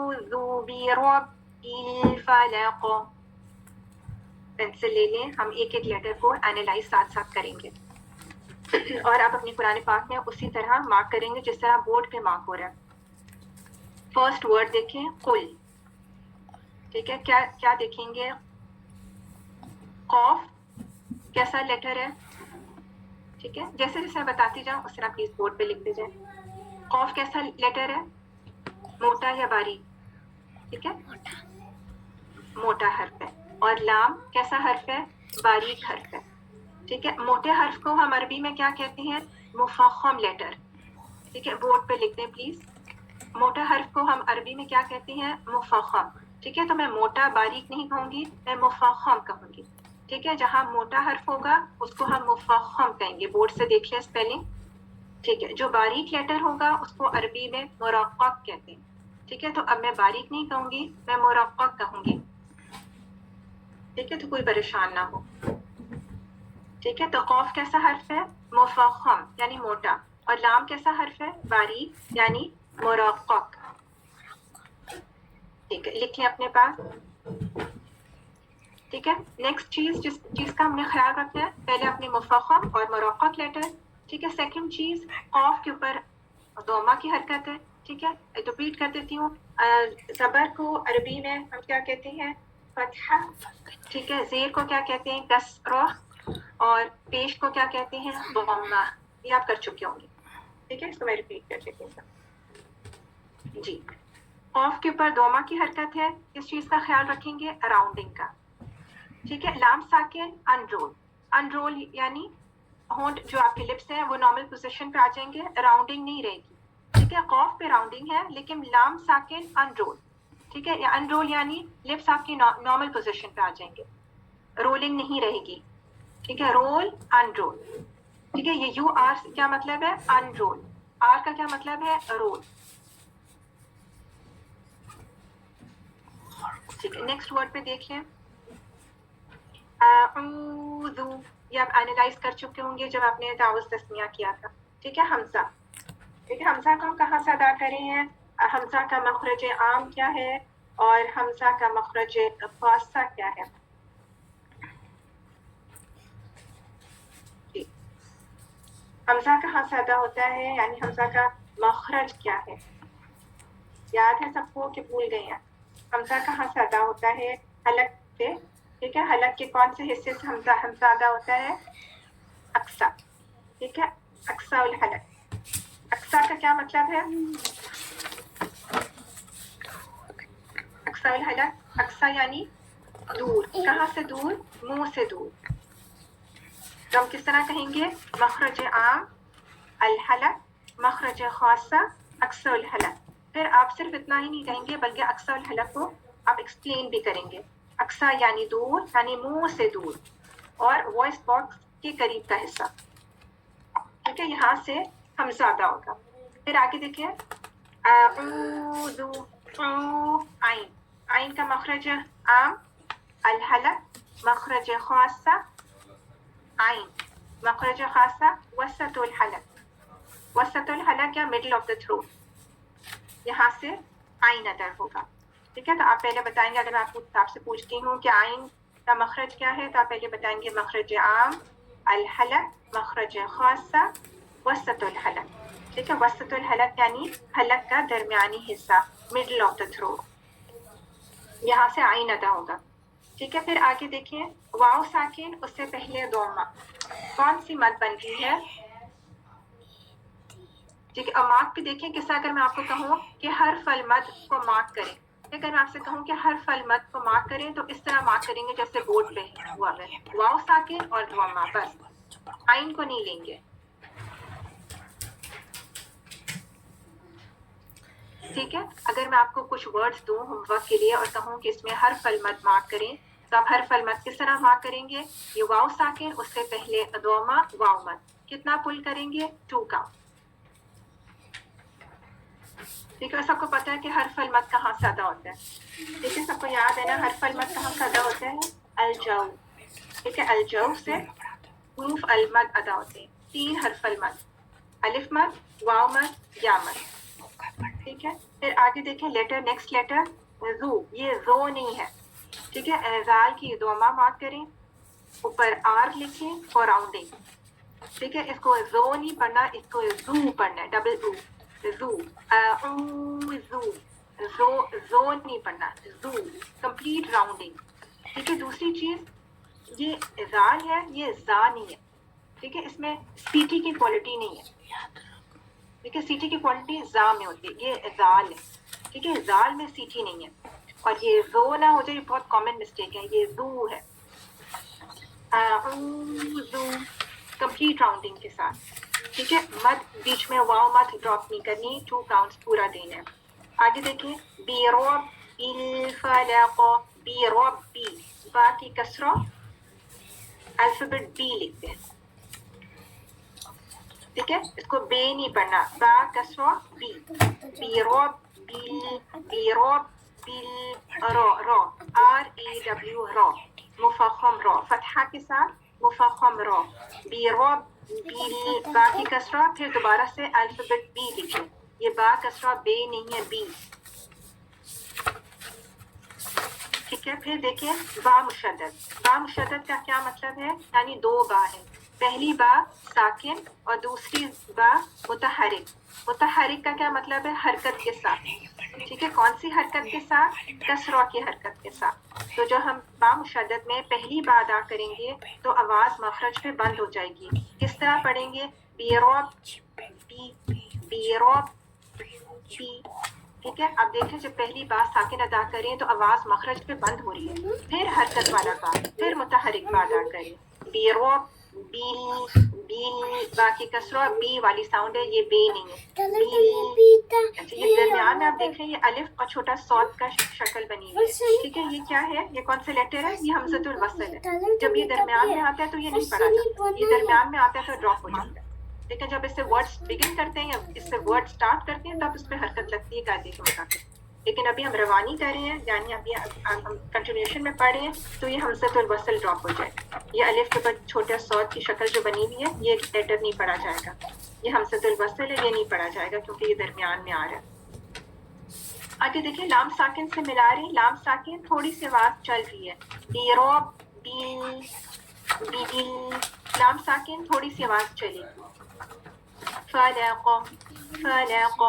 اعوذ برب الفلق. پینسل لے لیں, ہم ایک ایک لیٹر کو اینالائز ساتھ ساتھ کریں گے اور آپ اپنی قرآن پاک میں اسی طرح مارک کریں گے جس طرح بورڈ پہ مارک ہو رہا ہے. فرسٹ ورڈ دیکھیں قل, ٹھیک ہے, کیا دیکھیں گے؟ قوف کیسا لیٹر ہے, ٹھیک ہے, جیسے جیسے بتاتی جاؤں اس طرح پلیز بورڈ پہ لکھتے جائیں. قوف کیسا لیٹر ہے, موٹا یا باریک؟ ٹھیک ہے, موٹا حرف ہے. اور لام کیسا حرف ہے؟ باریک حرف ہے. ٹھیک ہے, موٹے حرف کو ہم عربی میں کیا کہتے ہیں؟ مفخم لیٹر. ٹھیک ہے, بورڈ پہ لکھ دیں پلیز. موٹا حرف کو ہم عربی میں کیا کہتے ہیں؟ مفخم. ٹھیک ہے, تو میں موٹا باریک نہیں کہوں گی, میں مفخم کہوں گی. ٹھیک ہے, جہاں موٹا حرف ہوگا اس کو ہم مفخم کہیں گے. بورڈ سے دیکھ لیں اسپیلنگ. ٹھیک ہے, جو باریک لیٹر ہوگا اس کو عربی میں مرقق کہتے ہیں. ٹھیک ہے, تو اب میں باریک نہیں کہوں گی, میں مرقق کہوں گی. ٹھیک ہے, تو کوئی پریشان نہ ہو. ٹھیک ہے, تو قوف کیسا حرف ہے؟ مفخم یعنی موٹا. اور لام کیسا حرف ہے؟ باریک یعنی مرقق. ٹھیک ہے, لکھیں اپنے پاس. ٹھیک ہے, نیکسٹ جس چیز کا ہم نے خیال رکھنا ہے, پہلے اپنے مفخم اور مرقق لیٹر. ٹھیک ہے, سیکنڈ چیز قوف کے اوپر ضمہ کی حرکت ہے. ٹھیک ہے, ریپیٹ کر دیتی ہوں. زبر کو عربی میں ہم کیا کہتے ہیں؟ فتحہ. ٹھیک ہے, زیر کو کیا کہتے ہیں؟ کسرہ. اور پیش کو کیا کہتے ہیں؟ ضمہ. یہ آپ کر چکے ہوں گے. ٹھیک ہے, اس کو میں ریپیٹ کر دیتی ہوں. جی, قوف کے اوپر ضمہ کی حرکت ہے. کس چیز کا خیال رکھیں گے؟ اراؤنڈنگ کا. ٹھیک ہے, لام ساکن انرول. انرول یعنی ہونٹ جو آپ کے لپس ہیں وہ نارمل پوزیشن پہ آ جائیں گے, راؤنڈنگ نہیں رہے گی. ٹھیک ہے, قوف پہ راؤنڈنگ ہے لیکن لام ساکن انرول. ٹھیک ہے, انرول یعنی لپس آپ کی نارمل پوزیشن پہ آ جائیں گے, رولنگ نہیں رہے گی. ٹھیک ہے, رول انرول. ٹھیک ہے, یہ یو آر کیا مطلب ہے؟ انرول. آر کا کیا مطلب ہے؟ رول. ٹھیک ہے, نیکسٹ ورڈ پہ دیکھ لیں. اعوذ, یہ آپ اینالائز کر چکے ہوں گے جب آپ نے تعوذ تسمیہ کیا تھا. ٹھیک ہے, حمزہ. ٹھیک ہے, حمزہ کو ہم کہاں سے ادا کرے ہیں؟ حمزہ کا مخرج عام کیا ہے اور حمزہ کا مخرج خاصہ کیا ہے؟ جی, حمزہ کہاں سے ادا ہوتا ہے, یعنی حمزہ کا مخرج کیا ہے؟ یاد ہے سب کو کہ بھول گئے ہیں؟ حمزہ کہاں سے ادا ہوتا ہے؟ حلق سے. ٹھیک ہے, حلق کے کون سے حصے سے حمزہ ادا ہوتا ہے؟ اقصا. ٹھیک ہے, اقصا الحلق. اقصا کا کیا مطلب ہے؟ اقصا الحلق, اقصا یعنی دور. کہاں سے دور؟ منہ سے دور. تو ہم کس طرح کہیں گے؟ مخرج عام الحلق, مخرج خاصہ اقصا الحلق. پھر آپ صرف اتنا ہی نہیں کہیں گے بلکہ اقصا الحلق کو آپ ایکسپلین بھی کریں گے. اقصا یعنی دور, یعنی منہ سے دور اور وائس باکس کے قریب کا حصہ. ٹھیک ہے, یہاں سے حمزہ ادا ہوگا. پھر آگے دیکھیں, اعوذ, عین. عین کا مخرج عام الحلق, مخرج خاصہ عین, مخرج خاصہ وسط الحلق. وسط الحلق یا مڈل آف دا تھروٹ, یہاں سے عین ادا ہوگا. ٹھیک ہے, تو آپ پہلے بتائیں گے, اگر میں آپ سے پوچھتی ہوں کہ عین کا مخرج کیا ہے تو آپ پہلے بتائیں گے مخرج عام الحلق, مخرج خاصہ وسط الحلق. ٹھیک ہے, وسط الحلق یعنی حلق کا درمیانی حصہ, مڈل آف دا تھروٹ, یہاں سے عین ادا ہوگا. ٹھیک ہے, پھر آگے دیکھیں, واو ساکن اس سے پہلے ضمہ. کون سی مد بنتی ہے؟ ٹھیک ہے, اور مارک بھی دیکھیں کس طرح. اگر میں آپ کو کہوں کہ حرف المد کو مارک کریں, اگر میں آپ سے کہوں کہ حرف المد کو مارک کریں تو اس طرح مارک کریں گے جیسے بورڈ پہ ہوا ہے, واو ساکن اور ضمہ بس, عین کو نہیں لیں گے. ٹھیک ہے, اگر میں آپ کو کچھ ورڈز دوں ہوم ورک کے لیے اور کہوں کہ اس میں حرف المد مارک کریں تو آپ حرف المد کس طرح مارک کریں گے؟ یہ واو ساکن اس سے پہلے ضمہ واو مد, کتنا پل کریں گے؟ 2 کا. ٹھیک ہے, سب کو پتا ہے کہ حرف المد کہاں سے ادا ہوتا ہے. ٹھیک ہے, سب کو یاد ہے نا حرف المد کہاں سے ادا ہوتا ہے؟ الجو. ٹھیک ہے, الجو سے حروف المد ادا ہوتے ہیں. 3 حرف المد, الف مد, واو مد, یا مد. ٹھیک ہے. پھر آگے دیکھیں لیٹر, نیکسٹ لیٹر زو, یہ زو نہیں ہے. ٹھیک ہے, اعزال کی دوما مارک کریں, اوپر آر لکھیں اور راؤنڈنگ. ٹھیک ہے, اس کو زو نہیں پڑھنا, اس کو زو پڑھنا ہے, ڈبل او, زو, زو, زو, زو نہیں پڑھنا, زو, کمپلیٹ راؤنڈنگ. ٹھیک ہے. دوسری چیز یہ زال ہے, یہ زا نہیں ہے. ٹھیک ہے, اس میں سی ٹی کی کوالٹی نہیں ہے. ٹھیک ہے, سی ٹی کی کوالٹی زا میں ہوتی ہے, یہ زال ہے. ٹھیک ہے, زال میں سی ٹی نہیں ہے. اور یہ زو نہ ہو جائے, یہ بہت کامن مسٹیک ہے, یہ زو ہے. زو, کمپلیٹ راؤنڈنگ کے ساتھ. ٹھیک ہے, مد بیچ میں واؤ مت ڈراپ نہیں کرنی, 2 کاؤنٹس پورا دینا ہے. آگے دیکھیں بیروب الفلق, بیروب بی, با کی کسرہ الفابet بی لکھتے ہیں. ٹھیک ہے, اس کو بے نہیں پڑھنا, با کسرہ بی, بیروب بی, بیروب بل, رو, رو, آر ای ڈبلیو, رو, مفخم رو, فتحہ کے ساتھ مفخم رو, بیروب بل, با کی کسرہ, پھر دوبارہ سے الفابet بی لکھیں. یہ با کسرہ بے نہیں ہے, بی. ٹھیک ہے, پھر دیکھیں با مشدد. با مشدد کا کیا مطلب ہے, یعنی 2 با ہے. پہلی با ساکن اور دوسری با متحرک. متحرک کا کیا مطلب ہے, حرکت کے ساتھ. ٹھیک ہے, کون سی حرکت کے ساتھ, کسرہ کی حرکت کے ساتھ. تو جو ہم با مشدد میں پہلی با ادا کریں گے تو آواز مخرج پہ بند ہو جائے گی. کس طرح پڑھیں گے, بیروب بی, بیروب بی. ٹھیک ہے, اب دیکھیں جب پہلی بار ساکن ادا کریں تو آواز مخرج پہ بند ہو رہی ہے. پھر حرکت والا با, پھر متحرک با ادا کریں. بیروب بیل, بیل, با کی کسرہ بی والی ساؤنڈ ہے, یہ بے نہیں ہے, بیل. اچھا, یہ درمیان میں آپ دیکھ رہے ہیں یہ الف اور چھوٹا صاد کا شکل بنی ہوئی ہے. ٹھیک ہے, یہ کیا ہے, یہ کون سے لیٹر ہے, یہ حمزۃ الوصل ہے. جب یہ درمیان میں آتا ہے تو یہ نہیں پڑھا جاتا, یہ درمیان میں آتا ہے تو ڈراپ ہو جاتا ہے. لیکن جب اس سے ورڈز بگن کرتے ہیں یا اس سے ورڈ سٹارٹ کرتے ہیں تب اس پہ حرکت لگتی ہے قاعدے کے مطابق. لیکن ابھی ہم روانی کر رہے ہیں, یعنی ابھی ہم کنٹینیوشن میں پڑھ رہے ہیں, تو یہ حمزۃ الوصل ڈراپ ہو جائے گا. یہ الف کے بعد چھوٹا صاد کی شکل جو بنی ہوئی ہے, یہ لیٹر نہیں پڑھا جائے گا. یہ حمزۃ الوصل ہے, یہ نہیں پڑھا جائے گا کیونکہ یہ درمیان میں آ رہا ہے. آگے دیکھیں لام ساکن سے ملا رہے ہیں. لام ساکن تھوڑی سی آواز چل رہی ہے, بیروب بیل, بیل. لام ساکن تھوڑی سی آواز چلے گی. فلق, فلق,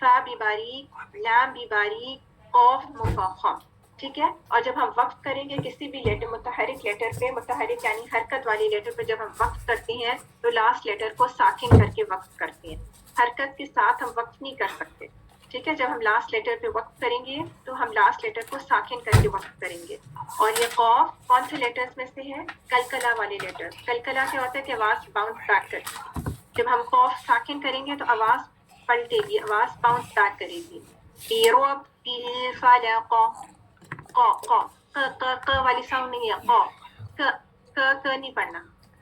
فا بھی باریک, لام بھی باریک, قاف مفخم. ٹھیک ہے, اور جب ہم وقف کریں گے کسی بھی لیٹر, متحرک لیٹر پہ, متحرک یعنی حرکت والی لیٹر پہ جب ہم وقف کرتے ہیں تو لاسٹ لیٹر کو ساکن کر کے وقف کرتے ہیں. حرکت کے ساتھ ہم وقف نہیں کر سکتے. ٹھیک ہے, جب ہم لاسٹ لیٹر پہ وقف کریں گے تو ہم لاسٹ لیٹر کو ساکن کر کے وقف کریں گے. اور یہ قاف کون سے لیٹرز میں سے ہے, کلکلا والے لیٹر. کلکلا کیا ہوتا ہے کہ آواز باؤنس بیک کرتی ہے. جب ہم قاف ساکن کریں گے تو آواز پلٹے گی, آواز باؤنس بیک کرے گی. بیروب بالفلق, ق, ق, ق, ق والی ساؤنڈ نہیں ہے, ق, ق نہیں پڑھنا.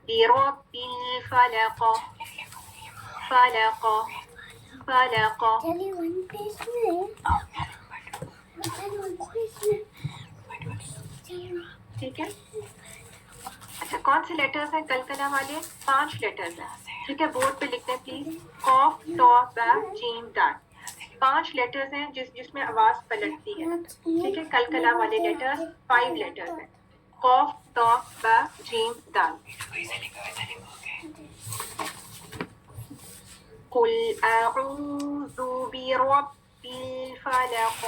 بیروب بالفلق, فلق, فلق. ٹھیک ہے, اچھا کون سے لیٹرز ہیں کلکلا والے, 5 لیٹرز ہیں. ٹھیک ہے, بورڈ پہ لکھتے ہیں پلیز, قاف, طا, با, جیم, دال. 5 لیٹرز ہیں جس میں آواز پلٹتی ہے. ٹھیک ہے, کلکلا والے لیٹرز 5 لیٹرز ہیں, قاف, طا, با, جیم, دال. قل اعوذ برب الفلق.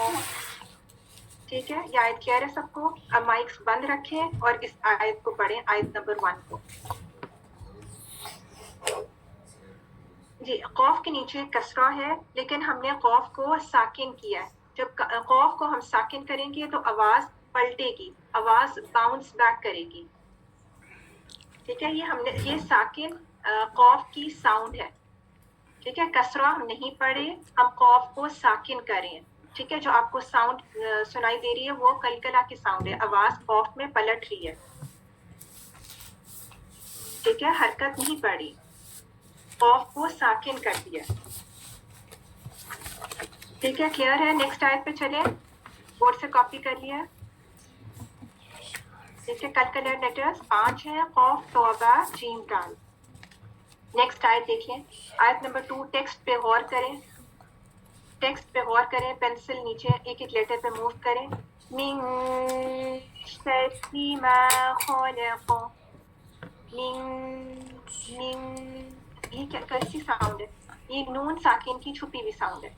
ٹھیک ہے, یہ آیت کلیئر ہے سب کو. اب مائکس بند رکھیں اور اس آیت کو پڑھیں, آیت نمبر 1 کو. جی, قاف کے نیچے کسرہ ہے لیکن ہم نے قاف کو ساکن کیا ہے. جب قاف کو ہم ساکن کریں گے تو آواز پلٹے گی, آواز باؤنس بیک کرے گی. ٹھیک ہے, یہ ساکن قاف کی ساؤنڈ ہے. ٹھیک ہے, کسرہ ہم نہیں پڑھے, ہم قاف کو ساکن کریں. ٹھیک ہے, جو آپ کو ساؤنڈ سنائی دے رہی ہے وہ کلکلا کی ساؤنڈ ہے, آواز قاف میں پلٹ رہی ہے. ٹھیک ہے, حرکت نہیں پڑی, قاف کو ساکن کر دیا. ٹھیک ہے, کلیئر ہے. نیکسٹ آیت پہ چلیں, بورڈ سے کاپی کر لیا. ٹھیک ہے, کلکلا لیٹرز 5 ہیں, قاف, طا, با, جیم, دال. نیکسٹ آیت دیکھیں, آیت نمبر 2. ٹیکسٹ پہ غور کریں. ٹیکسٹ پہ غور کریں, پینسل نیچے ایک ایک لیٹر پہ موو کریں. من شر ما خلق, یہ کیسی ساؤنڈ ہے؟ یہ نون ساکن کی چھپی ہوئی ساؤنڈ ہے.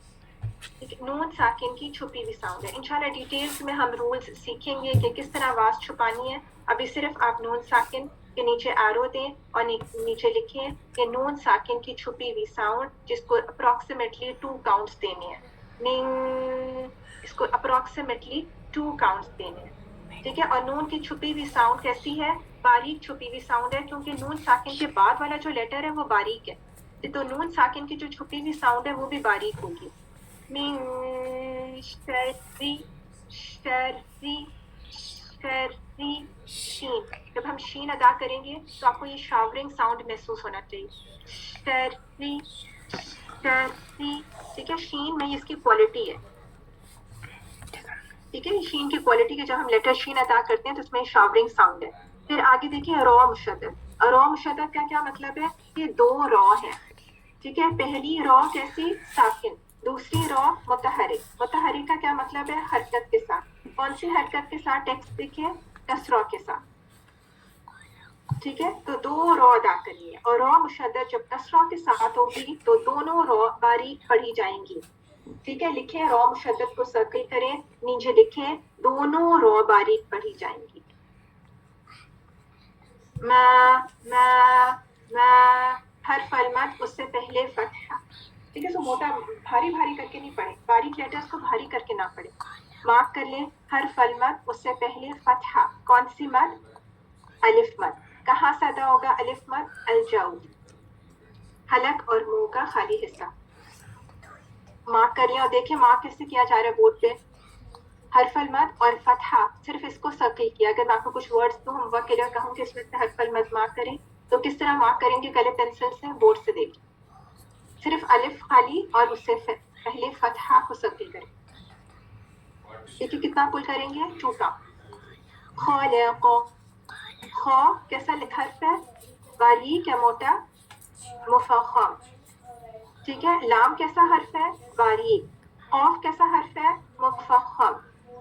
نون ساکن کی چھپی ہوئی ساؤنڈ ہے. انشاءاللہ ڈیٹیلز میں ہم رولز سیکھیں گے کہ کس طرح آواز چھپانی ہے. ابھی صرف آپ نون ساکن کے نیچے ایرو دیں اور نیچے لکھیں کہ نون ساکن کی چھپی ہوئی ساؤنڈ جس کو اپروکسیمیٹلی 2 کاؤنٹس دینے ہیں. اس کو اپروکسیمیٹلی 2 کاؤنٹس دینے ہیں. ٹھیک ہے. اور نون کی چھپی ہوئی ساؤنڈ کیسی ہے؟ باریک چھپی ہوئی ساؤنڈ ہے, کیونکہ نون ساکن کے بعد والا جو لیٹر ہے وہ باریک ہے. تو نون ساکن کی جو چھپی ہوئی ساؤنڈ ہے وہ بھی باریک ہوگی. من شری شین. جب ہم شین ادا کریں گے تو آپ کو یہ شاورنگ ساؤنڈ محسوس ہونا چاہیے. شری. ٹھیک ہے. شین میں اس کی کوالٹی ہے. ٹھیک ہے. شین کی کوالٹی کے جب ہم لیٹر شین ادا کرتے ہیں تو اس میں شاورنگ ساؤنڈ ہے. پھر آگے دیکھیں را مشدد. را مشدد کا کیا مطلب ہے؟ یہ 2 را ہیں. ٹھیک ہے. پہلی را کیسی؟ ساکن. دوسری را متحرک. متحرک کا کیا مطلب ہے؟ حرکت کے ساتھ. کون سی حرکت کے ساتھ؟ ٹیکسٹ دیکھیں, کسرہ کے ساتھ. ٹھیک ہے. تو 2 را ادا کرنی ہے, اور را مشدد جب کسرہ کے ساتھ ہوگی تو دونوں را باریک پڑھی جائیں گی. ٹھیک ہے. لکھیں را مشدد کو سرکل کریں, نیچے لکھیں دونوں را باریک پڑھی جائیں گی. ما حرف المد اس سے پہلے فتحہ. ٹھیک ہے. سو موٹا بھاری بھاری کر کے نہیں پڑھیں, باریک لیٹرز کو بھاری کر کے نہ پڑھیں. مارک کر لیں حرف المد اس سے پہلے فتحہ. کون سی مد؟ الف مد. کہاں سے ادا ہوگا الف مد؟ الجوف, حلق اور منہ کا خالی حصہ. مارک کر لیں اور دیکھیں مارک کیسے کیا جا رہا ہے بورڈ پہ. حرف المد اور فتحہ صرف اس کو سرکل کیا. اگر میں آپ کو کچھ ورڈز دوں ہم وقت کے لیے کہوں کہ اس میں سے حرف المد مارک کریں تو کس طرح مارک کریں گے؟ کلر پینسل سے, بورڈ سے دیکھیں. صرف الف خالی اور اس سے پہلے فتحہ کو سرکل کریں. دیکھیں کتنا پل کریں گے؟ 2 کا. خالق. خا کیسا حرف ہے؟ باریک یا موٹا؟ مفخم. ٹھیک ہے. لام کیسا حرف ہے؟ باریک. قاف کیسا حرف ہے؟ مفخم.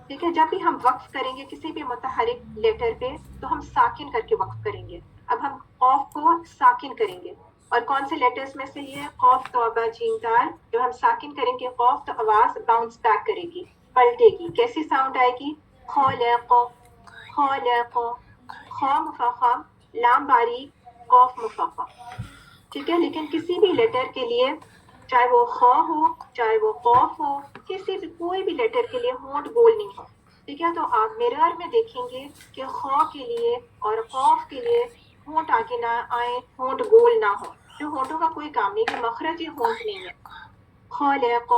ٹھیک ہے. جب بھی ہم وقف کریں گے کسی بھی متحرک لیٹر پہ تو ہم ساکن کر کے وقف کریں گے. اب ہم قاف کو ساکن کریں گے, اور کون سے لیٹرز میں سے یہ قاف توبہ جیم دال. جب ہم ساکن کریں گے قاف تو آواز باؤنس بیک کرے گی, پلٹے گی. کیسی ساؤنڈ آئے گی؟ خالق. خالق. خا مفخم, لام باریک, قاف مفخم. ٹھیک ہے. لیکن کسی بھی لیٹر کے لیے چاہے وہ خا ہو چاہے وہ قاف ہو, کسی بھی کوئی بھی لیٹر کے لیے ہونٹ گول نہیں ہو. ٹھیک ہے. تو آپ میرر میں دیکھیں گے کہ خا کے لیے اور قاف کے لیے ہونٹ آگے نہ آئے, ہونٹ گول نہ ہو. جو ہونٹوں کا کوئی کام نہیں, کہ مخرج ہی ہونٹ نہیں ہے. خالق.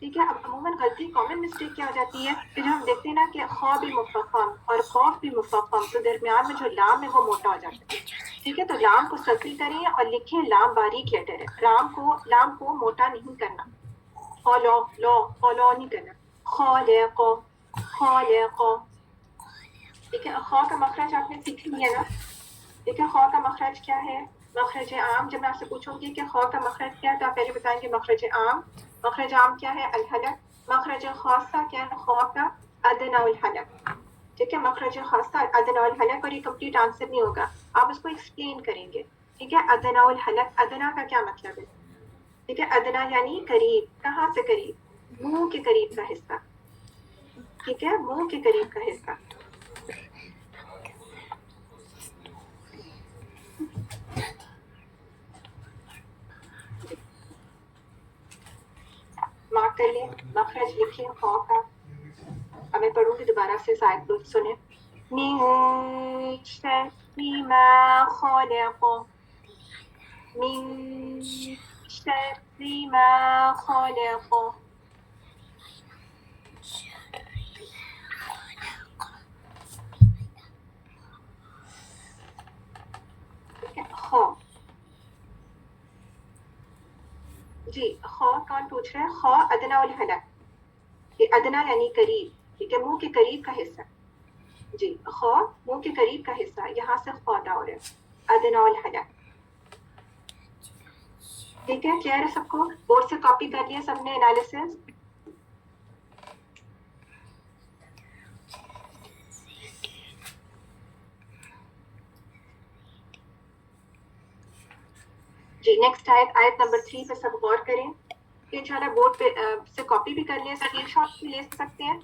ٹھیک ہے. اب عموماً غلطی کامن مسٹیک کیا ہو جاتی ہے کہ جو ہم دیکھتے ہیں نا کہ خا بھی مفخم اور قاف بھی مفخم, تو درمیان میں جو لام ہے وہ موٹا ہو جاتا ہے. ٹھیک ہے. تو لام کو سرکل کریں اور لکھیں لام باریک لیٹر ہے. لام کو موٹا نہیں کرنا. خالو نہیں کرنا. خالق. خالق. ٹھیک ہے. خا کا مخرج آپ نے سیکھ لیا نا. ٹھیک ہے. خا کا مخرج کیا ہے؟ مخرج عام. جب میں آپ سے پوچھوں گی کہ خا کا مخرج کیا ہے تو آپ پہلے بتائیں گے مخرج عام. مخرج عام کیا ہے؟ الحلق. مخرج خاصہ کیا ہے؟ خا کا ادنی الحلق. ٹھیک ہے. مخرج خاصہ ادنی الحلق, اور یہ کمپلیٹ آنسر نہیں ہوگا, آپ اس کو ایکسپلین کریں گے. ٹھیک ہے. ادنی الحلق. ادنا کا کیا مطلب ہے؟ ٹھیک ہے. ادنا یعنی قریب. کہاں سے قریب؟ منہ کے قریب کا حصہ. ٹھیک ہے. منہ کے قریب کا حصہ. مارک کر لیں. مخرج لکھیں خا کا. اب میں پڑھوں گی دوبارہ سے, شاید لوگ سنیں. من شر ما خلق. من شر ما خلق. خا. جی خا کون پوچھ رہا ہے؟ خا ادنا الحلق. یہ ادنا یعنی قریب. ٹھیک ہے. منہ کے قریب کا حصہ. جی خا منہ کے قریب کا حصہ, یہاں سے خا ادا ہو رہا ہے. ادنا الحلق. ٹھیک ہے. کلیئر ہے سب کو؟ بورڈ سے کاپی کر لیا سب نے انالیسس؟ جی نیکسٹ آیت نمبر 3 پہ سب غور کریں کہ انشاءاللہ بورڈ پہ سے کاپی بھی کر لیں, اسکرین شاٹ بھی لے سکتے ہیں.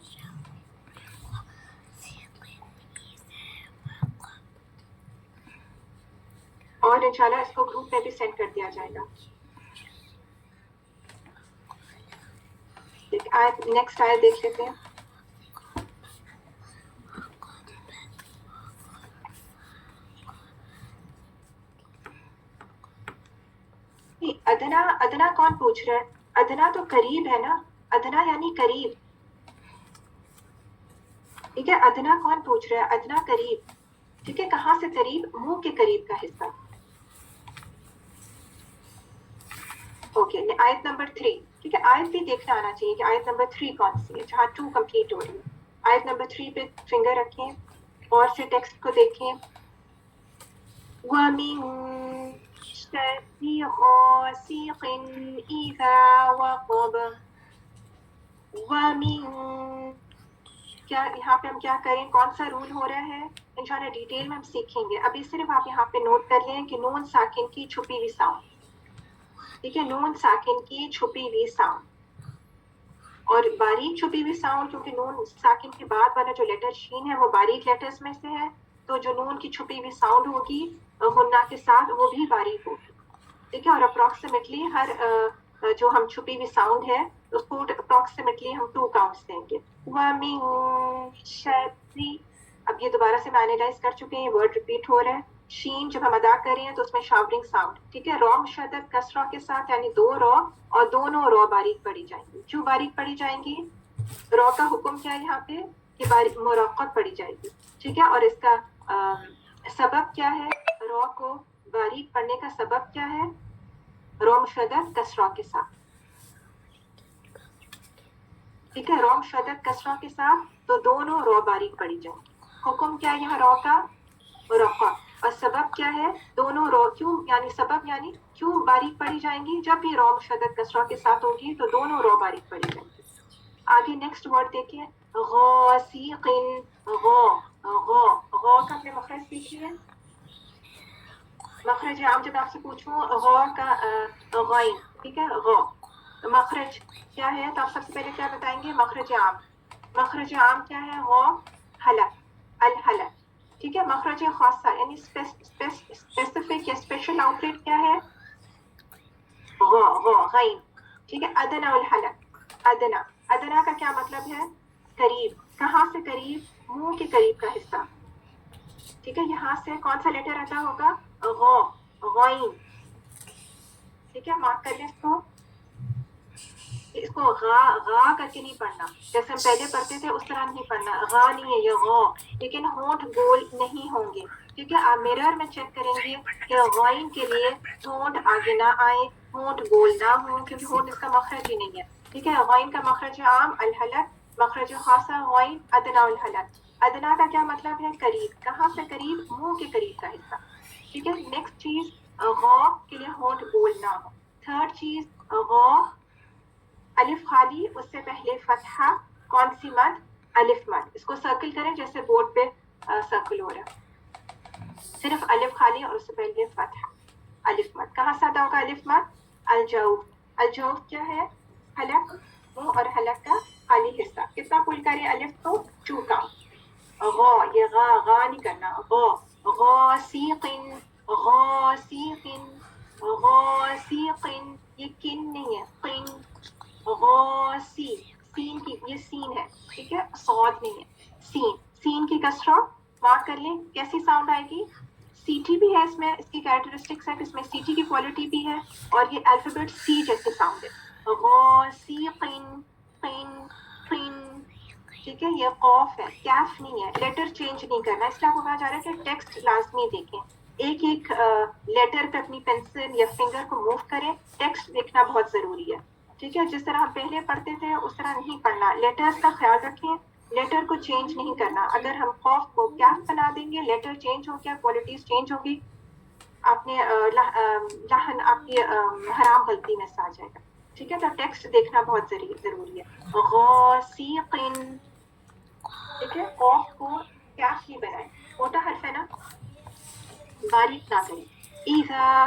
اور انشاءاللہ اس کو گروپ میں بھی سینڈ کر دیا جائے گا. نیکسٹ آیت دیکھ لیتے ہیں. ادنا کون پوچھ رہا ہے؟ ادنا تو قریب ہے نا, ادنا یعنی قریب. ٹھیک ہے, ادنا کون پوچھ رہا ہے؟ ادنا قریب. ٹھیک ہے, کہاں سے قریب؟ منہ کے قریب کا حصہ. اوکے, آیت نمبر 3. ٹھیک ہے, آیت بھی دیکھنا آنا چاہیے کہ آیت نمبر 3 کون سی ہے جہاں 2 کمپلیٹ ہو رہی ہے. آیت نمبر 3 پہ فنگر رکھیں اور سے ٹیکسٹ کو دیکھیں. وَمِن شَرِّ غَاسِقٍ إِذَا وَقَبَ. وَمِن, کیا یہاں پہ ہم کیا کریں؟ کون سا رول ہو رہا ہے؟ انشاءاللہ ڈیٹیل میں ہم سیکھیں گے. ابھی صرف آپ یہاں پہ نوٹ کر لیں کہ نون ساکن کی چھپی ہوئی ساؤنڈ. ٹھیک ہے, نون ساکن کی چھپی ہوئی ساؤنڈ اور باریک چھپی ہوئی ساؤنڈ, کیونکہ نون ساکن کے بعد والا جو لیٹر شین ہے وہ باریک لیٹرز میں سے ہے, تو جو نون کی چھپی ہوئی ساؤنڈ ہوگی غنہ کے ساتھ وہ بھی باریک ہوگی. ٹھیک ہے, اور اپروکسیمیٹلی ہر جو ہم چھپی ہوئی ساؤنڈ ہے اس کو اپروکسیمیٹلی ہم 2 کاؤنٹس دیں گے. وَمِن شَرِّ, اب یہ دوبارہ سے میں انالائز کر چکے ہیں, یہ ورڈ ریپیٹ ہو رہا ہے. شین جب ہم ادا کر رہے ہیں تو اس میں شاورنگ ساؤنڈ. ٹھیک ہے, را مشدد کسرہ کے ساتھ, یعنی 2 را اور دونوں را باریک پڑی جائیں گی. کیوں باریک پڑی جائیں گی؟ را کا حکم کیا ہے یہاں پہ کہ باریک مرقق پڑی جائے گی. ٹھیک ہے, اور اس کا سبب کیا ہے؟ را کو باریک پڑھنے کا سبب کیا ہے؟ را مشدد کسرہ کے ساتھ. ٹھیک ہے, را مشدد کسرہ کے ساتھ تو دونوں را باریک پڑی جائیں گی. حکم کیا ہے یہاں را کا؟ مرقق. اور سبب کیا ہے؟ دونوں را, کیوں یعنی سبب یعنی کیوں باریک پڑی جائیں گی؟ جب بھی را مشدد کسرہ کے ساتھ ہوگی تو دونوں را باریک پڑی جائیں گی. آگے نیکسٹ ورڈ دیکھیں, غاسق. غا کا اپنے مخرج دیکھیے. مخرج عام جب آپ سے پوچھوں غا کا غائن, ٹھیک ہے, غا مخرج کیا ہے تو آپ سب سے پہلے کیا بتائیں گے؟ مخرج عام. مخرج عام کیا ہے؟ غا حلق, الحلق. ٹھیک ہے, مخرج خاصہ یعنی اسپیسیفک یا اسپیشل آؤٹ لیٹ کیا ہے؟ غا غین. ٹھیک ہے, ادنا الحلق. ادنا, ادنا کا کیا مطلب ہے؟ قریب. کہاں سے قریب؟ منہ کے قریب کا حصہ. ٹھیک ہے, یہاں سے کون سا لیٹر ادا ہوگا؟ غا, غائن. ٹھیک ہے, مارک کر لیں اس کو غا کر کے نہیں پڑھنا, جیسے ہم پہلے پڑھتے تھے اس طرح نہیں پڑھنا. غا نہیں ہے یہ غا, لیکن ہونٹ گول نہیں ہوں گے. ٹھیک ہے, آپ میرر میں چیک کریں گے کہ غائن کے لیے ہونٹ آگے نہ آئے, ہونٹ گول نہ ہوں, کیونکہ ہونٹ اس کا مخرج ہی نہیں ہے. ٹھیک ہے, غائن کا مخرج عام الحلق, مخرج خاصہ غائن ادنا الحلق. ادنا کا کیا مطلب ہے؟ قریب. کہاں سے قریب؟ منہ کے قریب کا حصہ. ٹھیک ہے, نیکسٹ چیز غا کے لیے ہونٹ گول نہ ہو. تھرڈ چیز غا الف خالی, اس سے پہلے فتحہ. کون سی مد؟ الف مد. اس کو سرکل کریں جیسے بورڈ پہ سرکل ہو رہا ہے. صرف الف خالی اور اس سے پہلے فتحہ, الف مد. کہاں سے ادا ہوگا الف مد؟ الجوف. الجوف کیا ہے؟ حلق, منہ اور حلق کا خالی حصہ. کتنا پل کریں الف کو؟ 2 کاؤنٹ. غا, یہ غا نہیں کرنا. غا, غاسق, غاسق, غاسق. یہ کن نہیں ہے, قن. غاسی, سین کی, یہ سین ہے. ٹھیک ہے, صاد نہیں ہے, سین. سین کی کسرہ مارک کر لیں. کیسی ساؤنڈ آئے گی؟ سیٹی بھی ہے اس میں, اس کی کیریکٹرسٹکس ہے کہ اس میں سیٹی کی کوالٹی بھی ہے اور یہ الفابیٹ سی جیسے ساؤنڈ ہے. غاسقن, قن, قن. ٹھیک ہے, یہ قوف ہے, کیف نہیں ہے. لیٹر چینج نہیں کرنا, اس لیے آپ کو کہا جا رہا ہے کہ ٹیکسٹ لازمی دیکھیں. ایک ایک لیٹر پہ اپنی پینسل یا فنگر کو موو کریں. ٹیکسٹ دیکھنا بہت ضروری ہے. ٹھیک ہے, جس طرح ہم پہلے پڑھتے تھے اس طرح نہیں پڑھنا. لیٹرز کا خیال رکھیں, لیٹر کو چینج نہیں کرنا. اگر ہم خوف کو کیف بنا دیں گے, لیٹر چینج ہو گیا, کوالٹیز چینج ہوگی, آپ نے لحن آپ کی حرام غلطی میں سے آ جائے گا. ٹھیک ہے, تو ٹیکسٹ دیکھنا بہت ضروری ہے. غاسقن. ٹھیک ہے, خوف کو کیف نہیں بنائیں, موٹا حرف ہے نا, باریک نہ کریں. ایذا,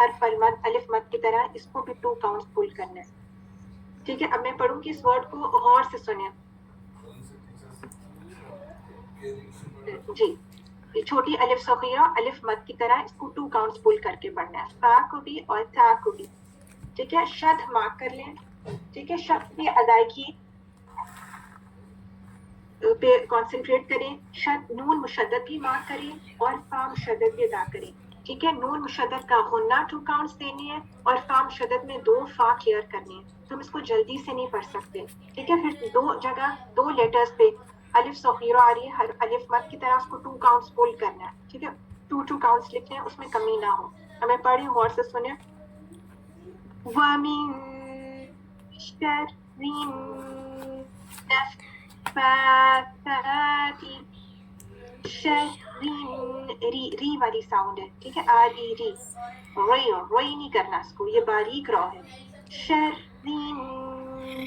حرف المد الف مد کی طرح اس کو بھی 2 کاؤنٹس پل کرنا ہے. ٹھیک ہے, اب میں پڑھوں گی اس ورڈ کو, غور سے سنیں. جی, چھوٹی الف صغیرہ الف مد کی طرح اس کو 2 کاؤنٹس پل کر کے پڑھنا ہے, فا کو بھی اور تا کو بھی. ٹھیک ہے, شد مارک کر لیں. ٹھیک ہے, شد کی ادائیگی پہ کانسنٹریٹ کریں. شد نون مشدد بھی مارک کریں اور فا مشدد بھی ادا کریں. ٹھیک ہے, نون مشدد کا غنہ 2 کاؤنٹس دینے ہیں اور فا مشدد میں 2 فا کلیئر کرنے ہیں. تو ہم اس کو جلدی سے نہیں پڑھ سکتے. ٹھیک ہے, پھر 2 جگہ 2 لیٹرز پہ الف صغیرہ آ رہی ہے, ہر الف مد کی طرح اس کو 2 کاؤنٹس پول کرنا ہے. ٹھیک ہے, 2 کاؤنٹس لکھنے ہیں, اس میں کمی نہ ہو. ہمیں پڑھی غور سے سنیں. وَمِن شَرِّ النَّفَّاثَاتِ ری والی ساؤنڈ ہے. ٹھیک ہے, آر ای ری, روئی نہیں کرنا اس کو, یہ باریک رو ہے. شر النفاثات,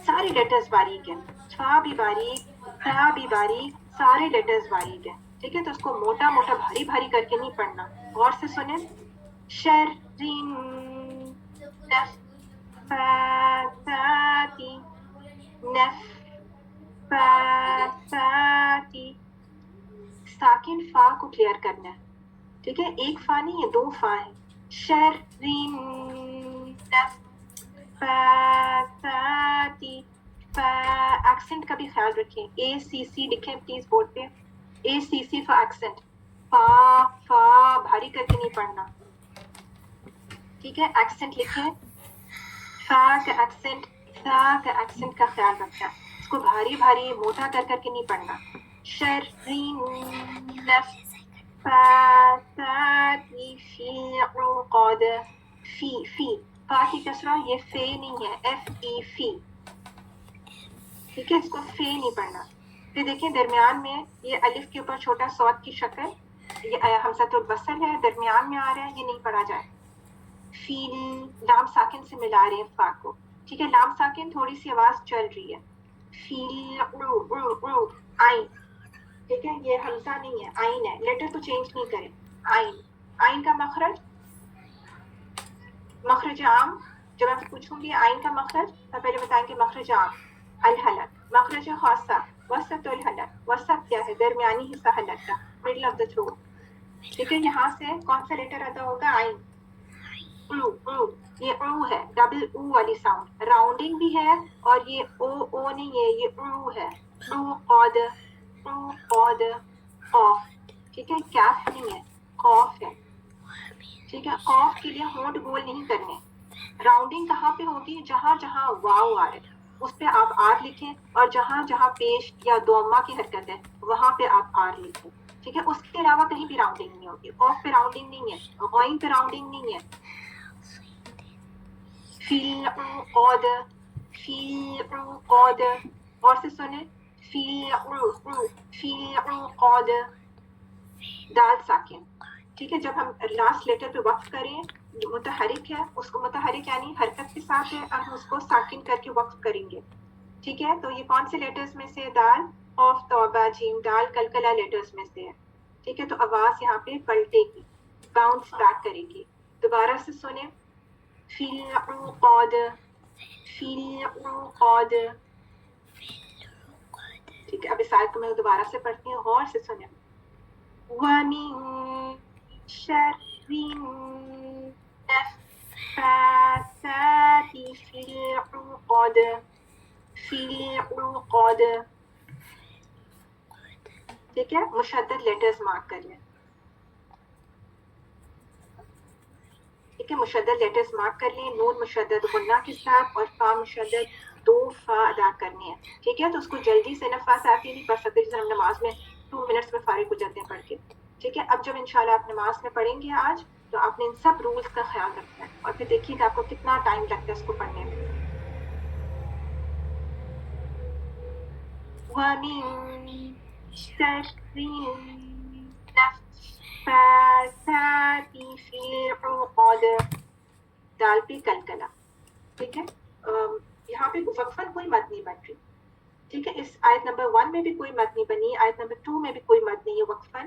سارے لیٹرز باریک ہیں, فا بھی باریک, تا بھی باریک, سارے لیٹرز باریک ہیں. ٹھیک ہے, تو اس کو موٹا موٹا بھاری بھاری کر کے نہیں پڑھنا. غور سے سنیں. شر النفاثات نفاثات, ساکن فا کو کلیئر کرنا ہے. ٹھیک ہے, ایک فا نہیں ہے, 2 فا ہے. شر النفاثات, ایکسنٹ کا بھی خیال رکھیں. اے سی سی لکھیں پلیز بورڈ پہ, اے سی سی فار ایکسنٹ. فا فا بھاری کر کے نہیں پڑھنا. ٹھیک ہے, ایکسنٹ لکھیں. فا کا ایکسنٹ, تا کا ایکسنٹ کا خیال رکھنا. اس کو بھاری بھاری موٹا کر کر کے نہیں پڑھنا. شر النفاثات فی العقد, فی فی فا کی کسرہ, یہ فے نہیں ہے, ایف ای فی. ٹھیک ہے, اس کو فے نہیں پڑھنا. پھر دیکھیں درمیان میں یہ الف کے اوپر چھوٹا صاد کی شکل, یہ ہمزۃ الوصل ہے, درمیان میں آ رہا ہے, یہ نہیں پڑھا جائے. فی, لام ساکن سے ملا رہے ہیں فا کو. ٹھیک ہے, لام ساکن تھوڑی سی آواز چل رہی ہے. فی آئین. ٹھیک ہے, یہ حمزہ نہیں ہے, آئین ہے. لیٹر کو چینج نہیں کریں. آئین, آئین کا مخرج, مخرج عام. جب میں پوچھوں گی آئین کا مخرج, تو پہلے بتائیں گے مخرج عام. الحلق, مخرج خاصہ, وسط الحلق. وسط کیا ہے؟ درمیانی حصہ حلق کا, مڈل آف دا تھروٹ. ٹھیک ہے, یہاں سے کون سا لیٹر ادا ہوگا؟ آئین. یہ او ہے, ڈبل او والی ساؤنڈ. راؤنڈنگ بھی ہے اور یہ او نہیں ہے, یہ او ہے. قاد, قوف. ٹھیک ہے, کیف نہیں ہے, قوف ہے. ٹھیک ہے, قوف کے لیے ہونٹ گول نہیں کرنے. راؤنڈنگ کہاں پہ ہوگی؟ جہاں جہاں واو آ رہے اس پہ آپ آر لکھیں, اور جہاں جہاں پیش یا دوما کی حرکت ہے وہاں پہ آپ آر لکھیں. ٹھیک ہے, اس کے علاوہ کہیں بھی راؤنڈنگ نہیں ہوگی. قوف پہ راؤنڈنگ نہیں ہے, غین پہ راؤنڈنگ نہیں ہے. فی العقد, فی العقد, اور سے سنیں. فی العقد, دال ساکن. ٹھیک ہے, جب ہم لاسٹ لیٹر پہ وقف کریں, متحرک ہے, اس کو متحرک یعنی حرکت کے ساتھ ہے, ہم اس کو ساکن کر کے وقف کریں گے. ٹھیک ہے, تو یہ کون سے لیٹرز میں سے؟ دال, خوف, توبہ, جیم, دال, کلکلا لیٹرز میں سے ہے. ٹھیک ہے, تو آواز یہاں پہ پلٹے گی, باؤنس بیک کرے گی. دوبارہ سے سنیں. فی العقد, فی العقد. ٹھیک ہے, اب اس آیت کو میں دوبارہ سے پڑھتی ہوں, غور سے سنیں. وَمِن شَرِّ النَّفَّاثَاتِ فِي الْعُقَدِ, فِي الْعُقَدِ. ٹھیک ہے, مشدد لیٹرز مارک کر لیں. ٹھیک ہے, مشدد لیٹرز مارک کر لیں. نون مشدد غنہ کے ساتھ اور فا مشدد 2 فا ادا کرنے ہیں. ٹھیک ہے, تو اس کو جلدی سے نفاثات نہیں پڑھ سکتے, جسے ہم نماز میں 2 منٹس میں فارغ ہو جاتے ہیں پڑھ کے. ٹھیک ہے, اب جب انشاءاللہ آپ نماز میں پڑھیں گے آج, تو آپ نے ان سب رولز کا خیال رکھنا ہے, اور پھر دیکھیے کہ آپ کو کتنا ٹائم لگتا ہے اس کو پڑھنے میں. وَمِن شَرِّ النَّفَّاثَاتِ فِي الْعُقَدِ, دال پہ کلکلا. ٹھیک ہے, یہاں پہ وقفاً کوئی مد نہیں بن رہی. ٹھیک ہے, اس آیت نمبر 1 میں بھی کوئی مد نہیں بنی, آیت نمبر 2 میں بھی کوئی مد نہیں ہے وقفاً.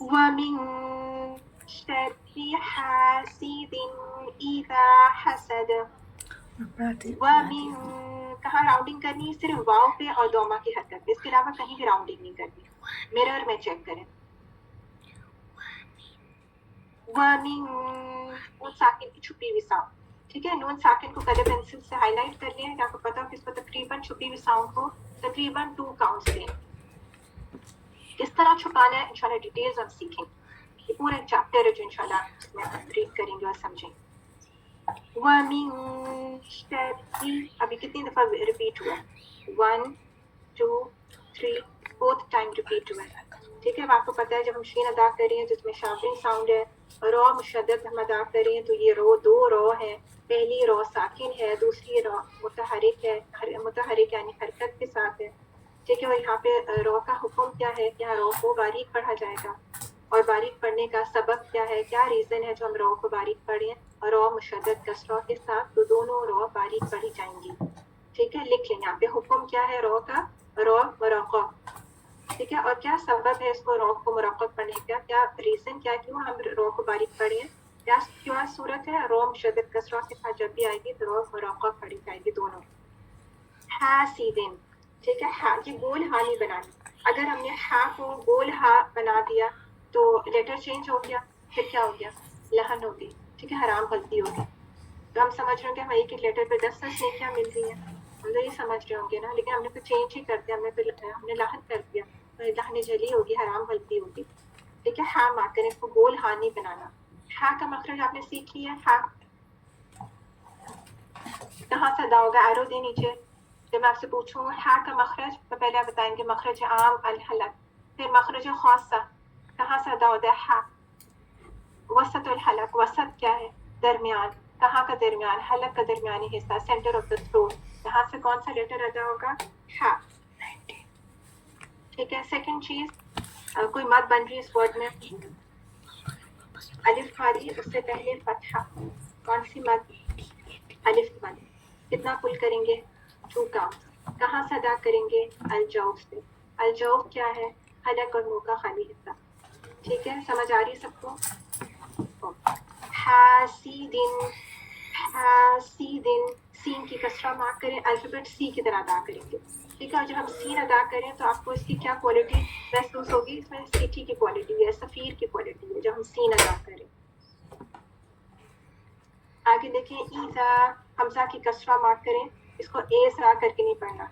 وَمِن شَرِّ حَاسِدٍ إِذَا حَسَدَ وَمِن کہاں راؤنڈنگ کرنی ہے؟ صرف واو پہ اور دوما کی حرکت پہ، اس کے علاوہ کہیں بھی راؤنڈنگ نہیں کرنی. مرر میں چیک کریں. وَمِن نون ساکن کی چھپی ہوئی ساؤنڈ، ٹھیک ہے. نون ساکن کو کلر پینسل سے ہائی لائٹ کر لیں، آپ کو پتا ہو کہ اس کو تقریباً چھپی ہوئی ساؤنڈ کو تقریباً 2 کاؤنٹس دیں. کس طرح چھپانا ہے انشاءاللہ ڈیٹیلز ہم سیکھیں. یہ پورا ایک چیپٹر ہے جو انشاءاللہ اس میں ریڈ کریں گے اور سمجھیں. وَمِن شَرِّ، ابھی کتنی دفعہ ریپیٹ ہوا ہے؟ 1 2 3 4th ٹائم ریپیٹ ہوا ہے. ٹھیک ہے. اب آپ کو پتا ہے جب ہم شین ادا کر رہے ہیں تو اس میں شارپنگ ساؤنڈ ہے. رو مشدد ہم ادا کر رہے ہیں تو یہ رو 2 رو ہے. پہلی رو ساکن ہے، دوسری رو متحرک ہے. متحرک یعنی حرکت کے ساتھ ہے. ٹھیک ہے. اور یہاں پہ رو کا حکم کیا ہے؟ کیا رو کو باریک پڑھا جائے گا؟ اور باریک پڑھنے کا سبب کیا ہے؟ کیا ریزن ہے جو ہم رو کو باریک پڑھیں؟ رو مشدد کسرہ کے ساتھ، تو دونوں رو باریک پڑھی جائیں گی. ٹھیک ہے. لکھ لیں یہاں پہ حکم کیا ہے رو کا؟ رو مرقق. ٹھیک ہے. اور کیا سبب ہے اس کو رو کو مرقق پڑھنے کا؟ کیا ریزن کیا کیوں ہم رو کو باریک پڑھیں؟ کیا کیا صورت ہے؟ رو مشدد کسرہ کے ساتھ جب بھی آئے گی تو رو مرقق پڑھی جائے گی دونوں. حاسدن، ٹھیک ہے. ہا یہ گول ہا نہیں بنانی. اگر ہم نے ہا کو گول ہا بنا دیا تو لیٹر چینج ہو گیا، پھر کیا ہو گیا؟ لہن ہوگی. ٹھیک ہے. حرام غلطی ہوگی. تو ہم سمجھ رہے ہیں کہ ہمیں ایک ایک لیٹر پہ 10 نیکیاں مل رہی ہیں، ہم تو یہ سمجھ رہے ہوں گے نا. لیکن ہم نے تو چینج ہی کر دیا، ہم نے لہن کر دیا، لہن جلی ہوگی، حرام غلطی ہوگی. ٹھیک ہے. ہاں مات کریں، اس کو گول ہاں نہیں بنانا. ہاں کا مخرج آپ نے سیکھ لیا. ہاں کہاں سے ادا ہوگا؟ ایرو دے نیچے. جب میں آپ سے پوچھوں ہاں کا مخرج تو پہلے آپ بتائیں گے مخرج عام الحلق. پھر مخرج خاصہ کہاں سے ادا ہوتا ہے؟ ہاں. وسط الحلق، وسط کیا ہے؟ درمیان. کہاں کا درمیان؟ حلق کا درمیانی حصہ، سینٹر آف دا تھروٹ. یہاں سے کون سا لیٹر ادا ہوگا؟ ہاں. ٹھیک ہے. سیکنڈ چیز، کوئی مد بن رہی ہے اس ورڈ میں، الف خالی، اس سے پہلے فتحہ. کون سی مد؟ الف مد. کتنا پل کریں گے؟ 2 کاؤنٹ. کہاں سے ادا کریں گے؟ الجوف سے. الجوف کیا ہے؟ حلق اور منہ کا خالی حصہ. ٹھیک ہے. سمجھ آ رہی ہے سب کو؟ حاسدن، حاسدن، سین کی کسرہ مارک کریں، الفابیٹ سی کی طرح ادا کریں گے. ٹھیک ہے. جب ہم سین ادا کریں تو آپ کو اس کی کیا کوالٹی محسوس ہوگی؟ اس میں سیٹھی کی کوالٹی ہے، سفیر کی کوالٹی ہے جب ہم سین ادا کریں. آگے دیکھیں، ایزا، حمزہ کی کسرہ مارک کریں. اس کو اے سا کر کے نہیں پڑھنا،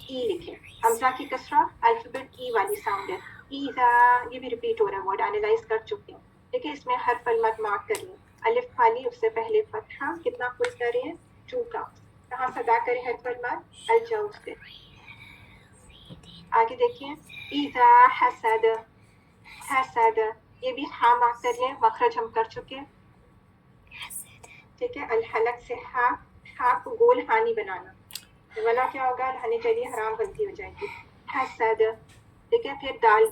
ای لکھیں. حمزہ کی کسرہ الفابیٹ ای والی ساؤنڈ ہے. ایزا، یہ بھی ریپیٹ ہو رہا ہے، ورڈ انالائز کر چکے ہیں. ٹھیک ہے. اس میں حرف المد مارک کر لیں. الف خالی، اس سے پہلے فتحہ. کتنا پل کریں؟ 2 کاؤنٹ. کہاں سے ادا کریں حرف المد؟ الجوف سے. آگے دیکھیں، ایزا حسد، حسد، یہ بھی ہاں مارک کر لیں، مخرج ہم کر چکے. ٹھیک ہے. الحلق سے ہا، ہا کو گول ہا نہیں بنانا، ولا کیا ہوگا؟ لہنے چلیے حرام غلطی ہو جائے گی. حسد. ٹھیک ہے. پھر دال،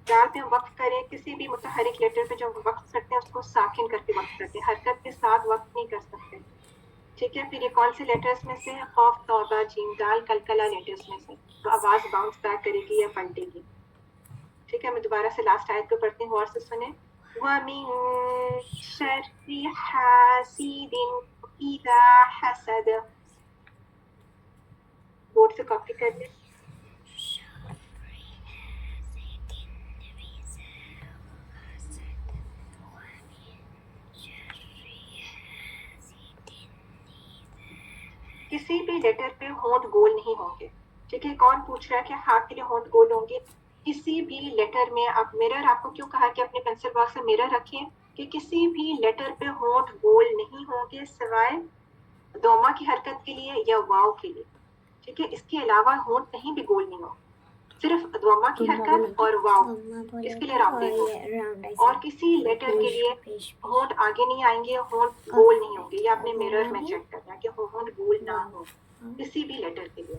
دال پہ ہم وقف کریں. کسی بھی متحرک لیٹر پہ جو ہم وقف کرتے ہیں اس کو ساکن کر کے وقف کرتے ہیں، حرکت کے ساتھ وقف نہیں کر سکتے. ٹھیک ہے. پھر یہ کون سے لیٹرز میں سے ہے؟ قاف، توبہ، جیم، دال، کلکلا لیٹرز میں سے. تو آواز باؤنس بیک کرے گی یا پلٹے گی. ٹھیک ہے. میں دوبارہ سے لاسٹ آیت کو پڑھتی ہوں، غور سے سنیں. وَمِن شَرِّ حَاسِدٍ إِذَا حَسَدَ. بورڈ سے کاپی کر لیں. کسی بھی لیٹر پہ ہونٹ گول نہیں ہوں گے. ٹھیک ہے. کون پوچھ رہا ہے کہ ہاتھ کے لیے ہونٹ گول ہوں گے؟ کسی بھی لیٹر میں آپ مرر، آپ کو کیوں کہا کہ اپنے پینسل باکس میں مرر رکھیں کہ کسی بھی لیٹر پہ ہونٹ گول نہیں ہوں گے سوائے دوما کی حرکت کے لیے یا واو کے لیے. ٹھیک ہے. اس کے علاوہ ہونٹ کہیں بھی گول نہیں ہوں، صرف دوما کی حرکت اور واو، اس کے لیے راؤنڈنگ ہوگی. اور کسی لیٹر کے لیے ہونٹ آگے نہیں آئیں گے، ہونٹ گول نہیں ہوں گے. یہ اپنے مرر میں چیک کرنا کہ ہونٹ گول نہ ہو کسی بھی لیٹر کے لیے.